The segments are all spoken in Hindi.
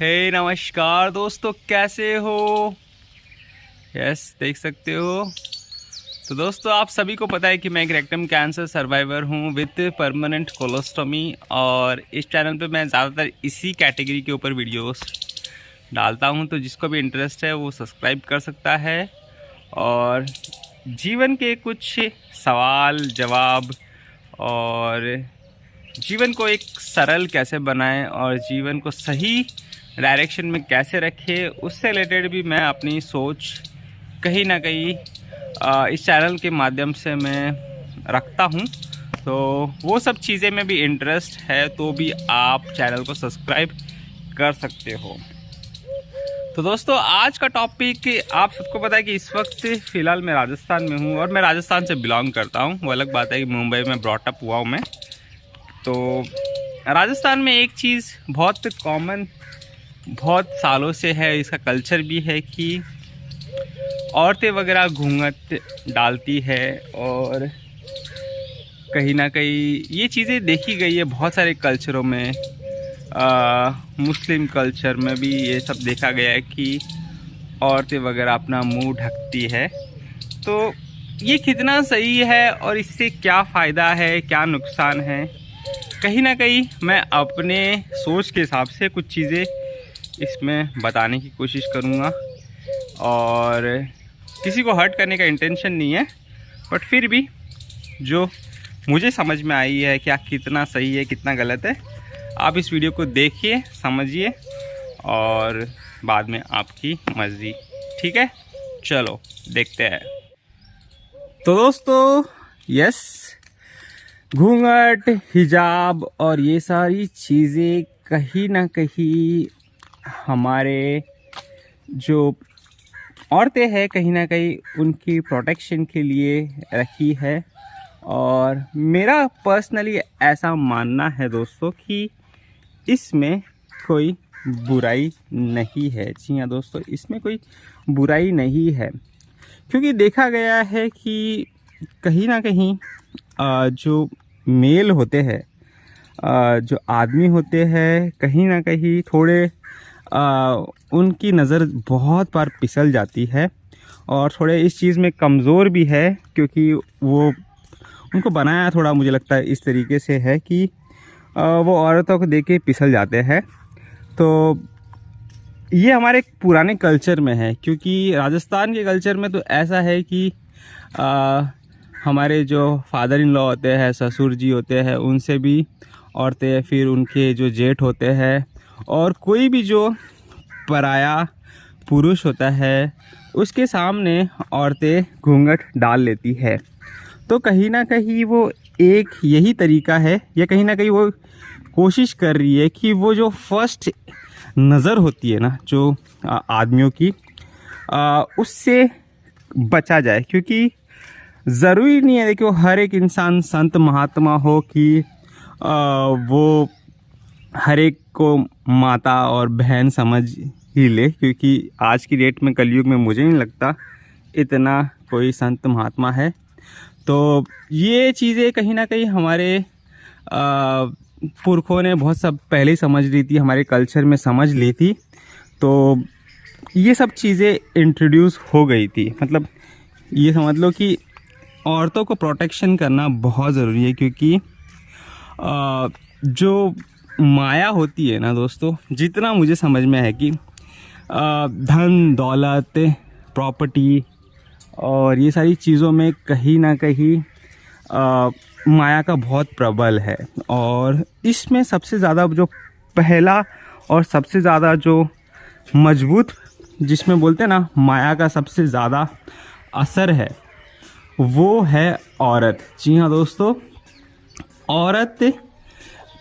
नमस्कार दोस्तों, कैसे हो? देख सकते हो। तो दोस्तों, आप सभी को पता है कि मैं एक रेक्टम कैंसर सर्वाइवर हूं विद परमानेंट कोलोस्टोमी, और इस चैनल पे मैं ज़्यादातर इसी कैटेगरी के ऊपर वीडियोस डालता हूं। तो जिसको भी इंटरेस्ट है वो सब्सक्राइब कर सकता है और जीवन के कुछ सवाल जवाब और जीवन को एक सरल कैसे बनाएं और जीवन को सही डायरेक्शन में कैसे रखें, उससे रिलेटेड भी मैं अपनी सोच कहीं ना कहीं इस चैनल के माध्यम से मैं रखता हूं। तो वो सब चीज़ें में भी इंटरेस्ट है तो भी आप चैनल को सब्सक्राइब कर सकते हो। तो दोस्तों, आज का टॉपिक, आप सबको पता है कि इस वक्त फ़िलहाल मैं राजस्थान में हूं और मैं राजस्थान से बिलोंग करता हूं। वो अलग बात है कि मुंबई में ब्रॉटअप हुआ हूं मैं। तो राजस्थान में एक चीज़ बहुत कॉमन बहुत सालों से है, इसका कल्चर भी है कि औरतें वगैरह घूंघट डालती है और कहीं ना कहीं ये चीज़ें देखी गई है बहुत सारे कल्चरों में। मुस्लिम कल्चर में भी ये सब देखा गया है कि औरतें वगैरह अपना मुंह ढकती है। तो ये कितना सही है और इससे क्या फ़ायदा है, क्या नुकसान है, कहीं ना कहीं मैं अपने सोच के हिसाब से कुछ चीज़ें इसमें बताने की कोशिश करूँगा। और किसी को हर्ट करने का इंटेंशन नहीं है, बट फिर भी जो मुझे समझ में आई है क्या कितना सही है कितना गलत है, आप इस वीडियो को देखिए, समझिए और बाद में आपकी मर्जी। ठीक है, चलो देखते हैं। तो दोस्तों, घूंघट, हिजाब और ये सारी चीज़ें कहीं ना कहीं हमारे जो औरतें हैं कहीं ना कहीं उनकी प्रोटेक्शन के लिए रखी है। और मेरा पर्सनली ऐसा मानना है दोस्तों कि इसमें कोई बुराई नहीं है। जी हाँ दोस्तों, इसमें कोई बुराई नहीं है, क्योंकि देखा गया है कि कहीं ना कहीं जो मेल होते हैं, जो आदमी होते हैं, कहीं ना कहीं थोड़े उनकी नज़र बहुत बार फिसल जाती है और थोड़े इस चीज़ में कमज़ोर भी है, क्योंकि वो उनको बनाया थोड़ा मुझे लगता है इस तरीके से है कि वो औरतों को देख के फिसल जाते हैं। तो ये हमारे पुराने कल्चर में है, क्योंकि राजस्थान के कल्चर में तो ऐसा है कि हमारे जो फादर इन लॉ होते हैं, ससुर जी होते हैं, उनसे भी औरतें, फिर उनके जो जेठ होते हैं और कोई भी जो पराया पुरुष होता है उसके सामने औरतें घूंघट डाल लेती है। तो कहीं ना कहीं वो एक यही तरीका है, या कहीं ना कहीं वो कोशिश कर रही है कि वो जो फर्स्ट नज़र होती है ना जो आदमियों की, उससे बचा जाए। क्योंकि ज़रूरी नहीं है, देखो, हर एक इंसान संत महात्मा हो कि वो हर एक को माता और बहन समझ ही ले, क्योंकि आज की डेट में, कलयुग में, मुझे नहीं लगता इतना कोई संत महात्मा है। तो ये चीज़ें कहीं ना कहीं हमारे पुरखों ने बहुत सब पहले ही समझ ली थी, हमारे कल्चर में समझ ली थी। तो ये सब चीज़ें इंट्रोड्यूस हो गई थी। मतलब ये समझ लो कि औरतों को प्रोटेक्शन करना बहुत ज़रूरी है, क्योंकि जो माया होती है ना दोस्तों, जितना मुझे समझ में है कि धन दौलत प्रॉपर्टी और ये सारी चीज़ों में कहीं ना कहीं माया का बहुत प्रबल है। और इसमें सबसे ज़्यादा जो पहला और सबसे ज़्यादा जो मजबूत, जिसमें बोलते हैं ना माया का सबसे ज़्यादा असर है, वो है औरत। जी हाँ दोस्तों, औरत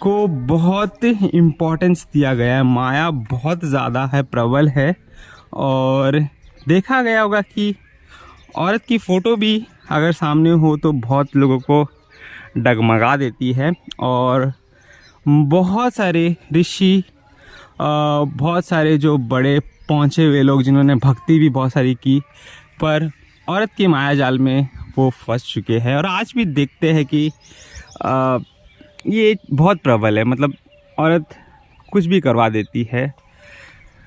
को बहुत इम्पोर्टेंस दिया गया है, माया बहुत ज़्यादा है, प्रबल है। और देखा गया होगा कि औरत की फ़ोटो भी अगर सामने हो तो बहुत लोगों को डगमगा देती है। और बहुत सारे ऋषि, बहुत सारे जो बड़े पहुँचे हुए लोग जिन्होंने भक्ति भी बहुत सारी की, पर औरत के माया जाल में वो फंस चुके हैं। और आज भी देखते हैं कि ये बहुत प्रबल है। मतलब औरत कुछ भी करवा देती है।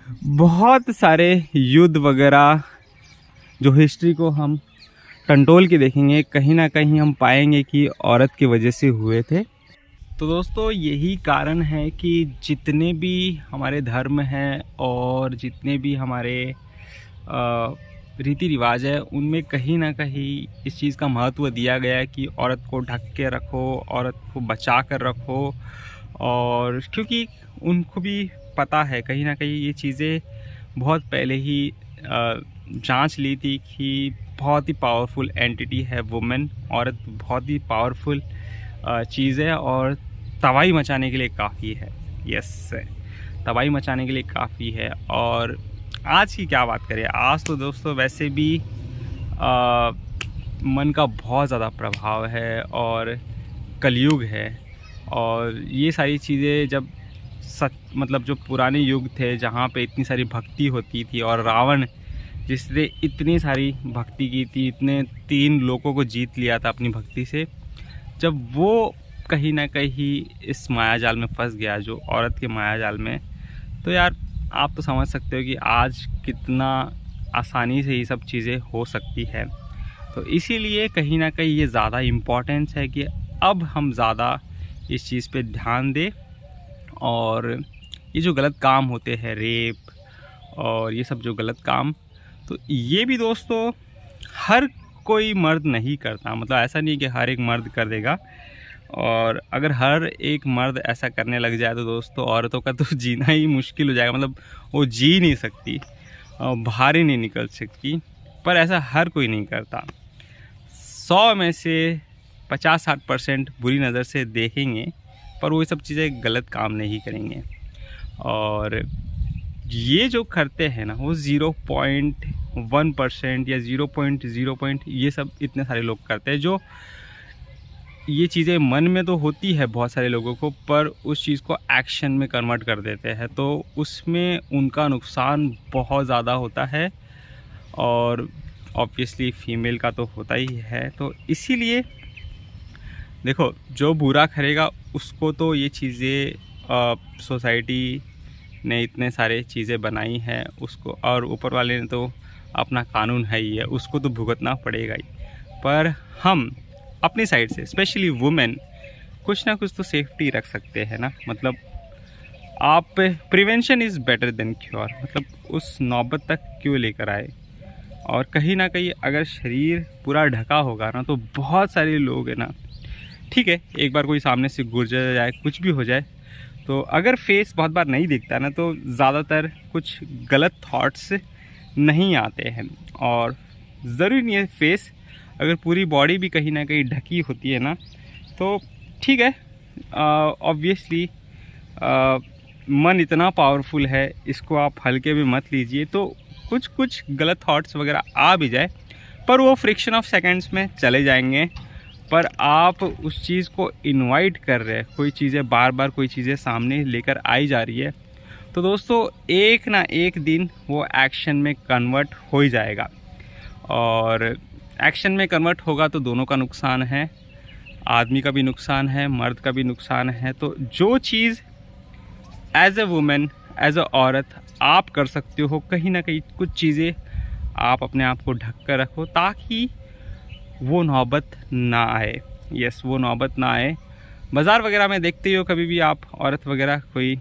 बहुत सारे युद्ध वगैरह जो हिस्ट्री को हम टंटोल के देखेंगे, कहीं ना कहीं हम पाएंगे कि औरत की वजह से हुए थे। तो दोस्तों यही कारण है कि जितने भी हमारे धर्म हैं और जितने भी हमारे रीति रिवाज है, उनमें कहीं ना कहीं इस चीज़ का महत्व दिया गया है कि औरत को ढक के रखो, औरत को बचा कर रखो। और क्योंकि उनको भी पता है कहीं ना कहीं ये चीज़ें बहुत पहले ही जांच ली थी कि बहुत ही पावरफुल एंटिटी है वुमेन, औरत बहुत ही पावरफुल चीज़ है और तबाही मचाने के लिए काफ़ी है। यस, तबाही मचाने के लिए काफ़ी है। और आज की क्या बात करें, आज तो दोस्तों वैसे भी मन का बहुत ज़्यादा प्रभाव है और कलयुग है। और ये सारी चीज़ें जब मतलब जो पुराने युग थे जहाँ पे इतनी सारी भक्ति होती थी और रावण जिसने इतनी सारी भक्ति की थी, इतने 3 लोगों को जीत लिया था अपनी भक्ति से, जब वो कहीं ना कहीं इस मायाजाल में फंस गया, जो औरत के मायाजाल में, तो यार आप तो समझ सकते हो कि आज कितना आसानी से ये सब चीज़ें हो सकती है। तो इसीलिए कहीं ना कहीं ये ज़्यादा इम्पोर्टेंस है कि अब हम ज़्यादा इस चीज़ पे ध्यान दें। और ये जो गलत काम होते हैं, रेप और ये सब जो गलत काम, तो ये भी दोस्तों हर कोई मर्द नहीं करता। मतलब ऐसा नहीं कि हर एक मर्द कर देगा। और अगर हर एक मर्द ऐसा करने लग जाए तो दोस्तों औरतों का तो जीना ही मुश्किल हो जाएगा। मतलब वो जी नहीं सकती, बाहर ही नहीं निकल सकती। पर ऐसा हर कोई नहीं करता। 100 में से 50-60% बुरी नज़र से देखेंगे, पर वो सब चीज़ें गलत काम नहीं करेंगे। और ये जो करते हैं ना, वो 0.1% या 0.0 ये सब इतने सारे लोग करते हैं। जो ये चीज़ें मन में तो होती है बहुत सारे लोगों को, पर उस चीज़ को एक्शन में कन्वर्ट कर देते हैं, तो उसमें उनका नुकसान बहुत ज़्यादा होता है। और ऑब्वियसली फीमेल का तो होता ही है। तो इसीलिए देखो, जो बुरा करेगा उसको तो ये चीज़ें सोसाइटी ने इतने सारे चीज़ें बनाई हैं उसको, और ऊपर वाले ने तो अपना कानून है ही है, उसको तो भुगतना पड़ेगा ही। पर हम अपनी साइड से, स्पेशली वुमेन, कुछ ना कुछ तो सेफ्टी रख सकते हैं ना। मतलब आप prevention is better than cure. मतलब उस नौबत तक क्यों लेकर आए। और कहीं ना कहीं अगर शरीर पूरा ढका होगा ना, तो बहुत सारे लोग हैं ना, ठीक है एक बार कोई सामने से गुजर जाए, कुछ भी हो जाए, तो अगर फेस बहुत बार नहीं दिखता ना, तो ज़्यादातर कुछ गलत थॉट्स नहीं आते हैं। और ज़रूरी नहीं है फेस, अगर पूरी बॉडी भी कहीं ना कहीं ढकी होती है ना, तो ठीक है। ऑब्वियसली मन इतना पावरफुल है, इसको आप हल्के में मत लीजिए। तो कुछ गलत थॉट्स वगैरह आ भी जाए, पर वो फ्रिक्शन ऑफ सेकंड्स में चले जाएंगे। पर आप उस चीज़ को इनवाइट कर रहे हैं, कोई चीज़ें बार बार कोई चीज़ें सामने लेकर आई जा रही है, तो दोस्तों एक ना एक दिन वो एक्शन में कन्वर्ट हो ही जाएगा। और एक्शन में कन्वर्ट होगा तो दोनों का नुकसान है, आदमी का भी नुकसान है, मर्द का भी नुकसान है। तो जो चीज़ as a women, as a औरत आप कर सकते हो, कहीं ना कहीं कुछ चीज़ें आप अपने आप को ढक कर रखो, ताकि वो नौबत ना आए। यस, वो नौबत ना आए। बाज़ार वगैरह में देखते हो कभी भी आप औरत वगैरह कोई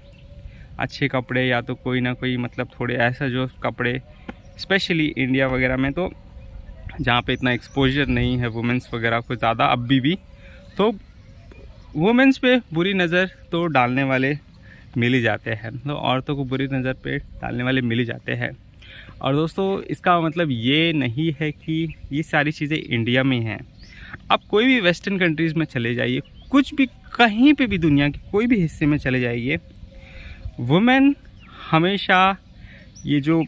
अच्छे कपड़े, या तो कोई ना कोई मतलब थोड़े ऐसा जो कपड़े, स्पेशली इंडिया वगैरह में, तो जहाँ पे इतना एक्सपोजर नहीं है वुमेंस वगैरह को ज़्यादा अभी भी, तो वुमेंस पे बुरी नज़र तो डालने वाले मिल ही जाते हैं। तो औरतों को बुरी नज़र पे डालने वाले मिल ही जाते हैं। और दोस्तों इसका मतलब ये नहीं है कि ये सारी चीज़ें इंडिया में हैं। आप कोई भी वेस्टर्न कंट्रीज़ में चले जाइए, कुछ भी कहीं पे भी दुनिया के कोई भी हिस्से में चले जाइए, वुमेन हमेशा ये जो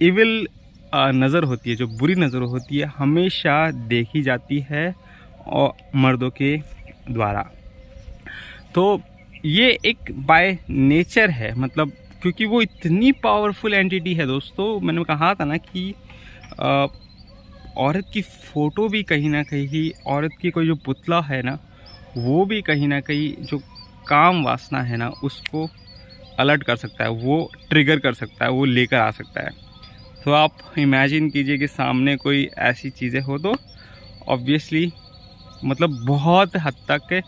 इविल नज़र होती है, जो बुरी नज़र होती है, हमेशा देखी जाती है और मर्दों के द्वारा। तो ये एक बाय नेचर है, मतलब क्योंकि वो इतनी पावरफुल एंटिटी है दोस्तों। मैंने कहा था ना कि औरत की फ़ोटो भी कहीं ना कहीं, औरत की कोई जो पुतला है ना, वो भी कहीं ना कहीं जो काम वासना है ना, उसको अलर्ट कर सकता है, वो ट्रिगर कर सकता है, वो लेकर आ सकता है। तो आप इमेजिन कीजिए कि सामने कोई ऐसी चीज़ें हो तो ऑब्वियसली मतलब बहुत हद तक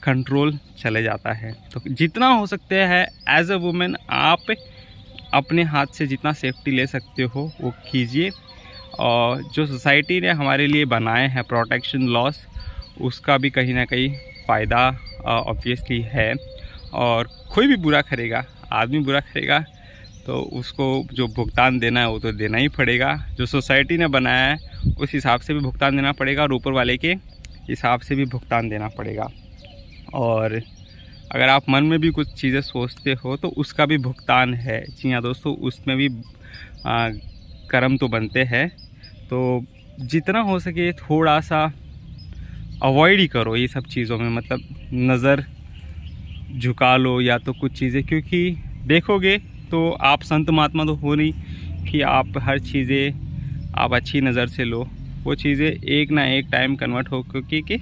कंट्रोल चले जाता है। तो जितना हो सकते हैं एज अ वुमेन आप अपने हाथ से जितना सेफ्टी ले सकते हो वो कीजिए। और जो सोसाइटी ने हमारे लिए बनाए हैं प्रोटेक्शन लॉस, उसका भी कहीं ना कहीं फ़ायदा ऑब्वियसली है। और कोई भी बुरा करेगा, आदमी बुरा करेगा तो उसको जो भुगतान देना है वो तो देना ही पड़ेगा। जो सोसाइटी ने बनाया है उस हिसाब से भी भुगतान देना पड़ेगा और ऊपर वाले के हिसाब से भी भुगतान देना पड़ेगा। और अगर आप मन में भी कुछ चीज़ें सोचते हो तो उसका भी भुगतान है। जी हाँ दोस्तों, उसमें भी कर्म तो बनते हैं। तो जितना हो सके थोड़ा सा अवॉइड ही करो ये सब चीज़ों में, मतलब नज़र झुका लो या तो कुछ चीज़ें, क्योंकि देखोगे तो आप संत महात्मा तो हो नहीं कि आप हर चीज़ें आप अच्छी नज़र से लो। वो चीज़ें एक ना एक टाइम कन्वर्ट हो क्योंकि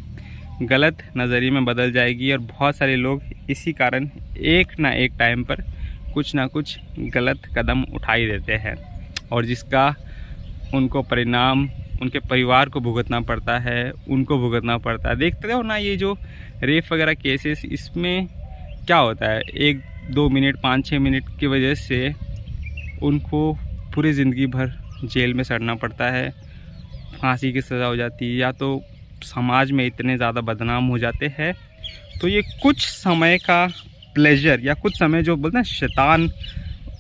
गलत नज़रिए में बदल जाएगी। और बहुत सारे लोग इसी कारण एक ना एक टाइम पर कुछ ना कुछ गलत कदम उठा ही देते हैं और जिसका उनको परिणाम उनके परिवार को भुगतना पड़ता है, उनको भुगतना पड़ता है। देखते हो ना ये जो रेप वगैरह केसेस, इसमें क्या होता है 1-2 मिनट 5-6 मिनट की वजह से उनको पूरी ज़िंदगी भर जेल में सड़ना पड़ता है, फांसी की सज़ा हो जाती है, या तो समाज में इतने ज़्यादा बदनाम हो जाते हैं। तो ये कुछ समय का प्लेजर या कुछ समय जो बोलते हैं शैतान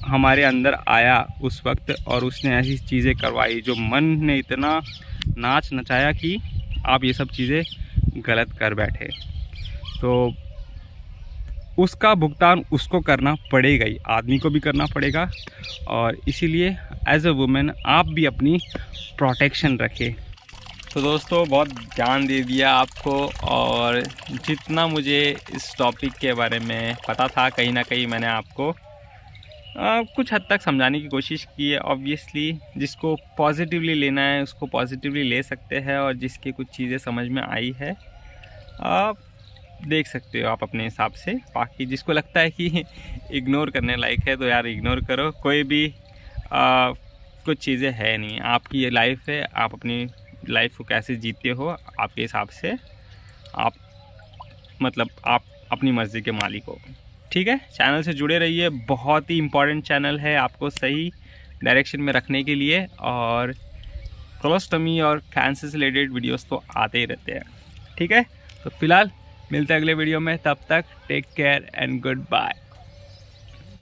हमारे अंदर आया उस वक्त और उसने ऐसी चीज़ें करवाई जो मन ने इतना नाच नचाया कि आप ये सब चीज़ें गलत कर बैठे। तो उसका भुगतान उसको करना पड़ेगा ही, आदमी को भी करना पड़ेगा। और इसीलिए एज अ वुमेन आप भी अपनी प्रोटेक्शन रखें। तो दोस्तों बहुत ध्यान दे दिया आपको, और जितना मुझे इस टॉपिक के बारे में पता था कहीं ना कहीं मैंने आपको कुछ हद तक समझाने की कोशिश की है। ऑब्वियसली जिसको पॉजिटिवली लेना है उसको पॉजिटिवली ले सकते हैं, और जिसकी कुछ चीज़ें समझ में आई है आप देख सकते हो आप अपने हिसाब से। बाकी जिसको लगता है कि इग्नोर करने लायक है तो यार इग्नोर करो, कोई भी कुछ चीज़ें है नहीं, आपकी ये लाइफ है, आप अपनी लाइफ को कैसे जीते हो आपके हिसाब से, आप मतलब आप अपनी मर्ज़ी के मालिक हो। ठीक है, चैनल से जुड़े रहिए, बहुत ही इम्पॉर्टेंट चैनल है आपको सही डायरेक्शन में रखने के लिए। और कोलोस्टमी और कैंसर से रिलेटेड वीडियोस तो आते ही रहते हैं। ठीक है, तो फिलहाल मिलते हैं अगले वीडियो में, तब तक take care and good bye.